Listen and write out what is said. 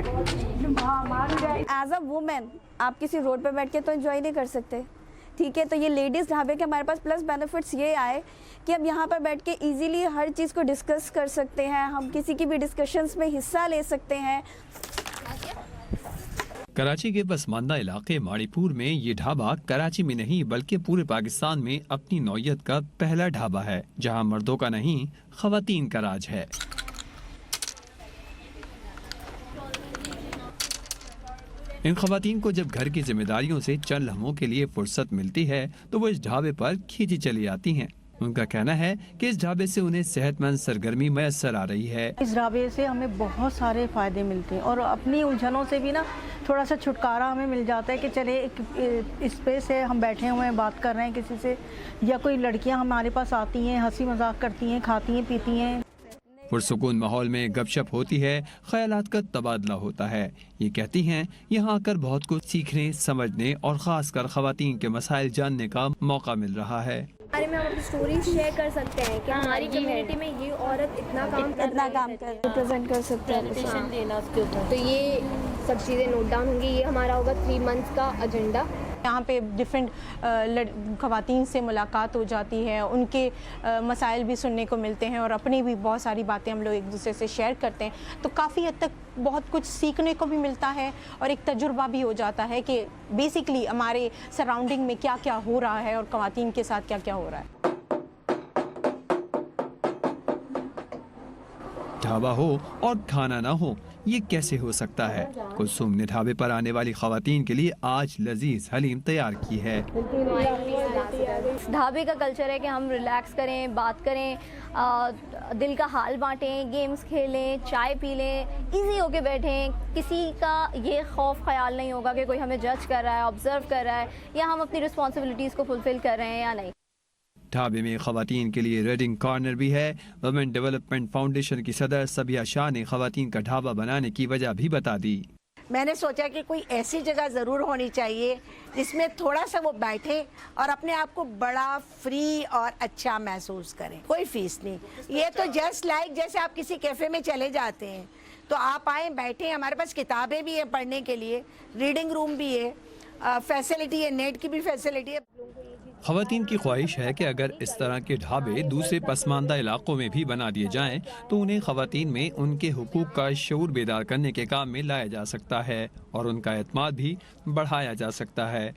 As a women आप किसी road पे बैठ के तो एंजॉय नहीं कर सकते, ठीक है। तो ये लेडीज़ ढाबे के हमारे पास प्लस बेनिफिट्स ये आए कि हम यहाँ पर बैठ के इजीली हर चीज़ को डिस्कस कर सकते हैं, हम किसी की भी डिस्कशंस में हिस्सा ले सकते हैं। कराची के पसमानदा इलाके माड़ीपुर में ये ढाबा कराची में नहीं बल्कि पूरे पाकिस्तान में अपनी नौयत का पहला ढाबा है जहां मर्दों का नहीं ख़वातीन का राज है। इन ख़वातीन को जब घर की जिम्मेदारियों से चंद लम्हों के लिए फुर्सत मिलती है तो वो इस ढाबे पर खींची चली आती हैं। उनका कहना है कि इस ढाबे से उन्हें सेहतमंद सरगर्मी मैसर आ रही है। इस ढाबे से हमें बहुत सारे फ़ायदे मिलते हैं और अपनी उलझनों से भी ना थोड़ा सा छुटकारा हमें मिल जाता है कि चले इस पे से हम बैठे हुए हैं, बात कर रहे हैं किसी से, या कोई लड़कियां हमारे पास आती हैं, हंसी मजाक करती हैं, खाती हैं, पीती हैं। पुरसुकून माहौल में गपशप होती है, ख्यालात का तबादला होता है। ये कहती हैं यहाँ आकर बहुत कुछ सीखने, समझने और ख़ासकर ख़वातीन के मसाइल जानने का मौका मिल रहा है। बारे में हम अपनी स्टोरीज शेयर कर सकते हैं कि हमारी कम्युनिटी में ये औरत इतना काम कर रिप्रेजेंट कर सकते हैं, देना उसके ऊपर, तो ये सब चीज़ें नोट डाउन होंगी। ये हमारा होगा 3 मंथ्स का एजेंडा। यहाँ पे डिफरेंट ख़वातीन से मुलाकात हो जाती है, उनके मसाइल भी सुनने को मिलते हैं और अपनी भी बहुत सारी बातें हम लोग एक दूसरे से शेयर करते हैं, तो काफ़ी हद तक बहुत कुछ सीखने को भी मिलता है और एक तजुर्बा भी हो जाता है कि बेसिकली हमारे सराउंडिंग में क्या क्या हो रहा है और ख़वातीन के साथ क्या क्या हो रहा है। ढाबा हो और खाना ना हो, ये कैसे हो सकता है? कुलसुम ने ढाबे पर आने वाली ख़वातीन के लिए आज लजीज हलीम तैयार की है। ढाबे का कल्चर है कि हम रिलैक्स करें, बात करें, दिल का हाल बांटें, गेम्स खेलें, चाय पी लें, इजी होके बैठें। किसी का ये खौफ ख्याल नहीं होगा कि कोई हमें जज कर रहा है, ऑब्जर्व कर रहा है, या हम अपनी रिस्पॉन्सिबिलिटीज़ को फुलफिल कर रहे हैं या नहीं। ढाबे में ख़वातीन के लिए रीडिंग कॉर्नर भी है। वुमेन डेवलपमेंट फाउंडेशन की सदर सबिया शाह ने ख़वातीन का ढाबा बनाने की वजह भी बता दी। मैंने सोचा कि कोई ऐसी जगह ज़रूर होनी चाहिए जिसमें थोड़ा सा वो बैठे और अपने आप को बड़ा फ्री और अच्छा महसूस करें। कोई फीस नहीं, ये तो जस्ट लाइक जैसे आप किसी कैफ़े में चले जाते हैं तो आप आए बैठे, हमारे पास किताबें भी है पढ़ने के लिए, रीडिंग रूम भी है, फैसिलिटी है, नेट की भी फैसिलिटी है। ख़वातीन की ख्वाहिश है कि अगर इस तरह के ढाबे दूसरे पसमानदा इलाकों में भी बना दिए जाएं तो उन्हें ख़वातीन में उनके हुकूक का शऊर बेदार करने के काम में लाया जा सकता है और उनका एतमाद भी बढ़ाया जा सकता है।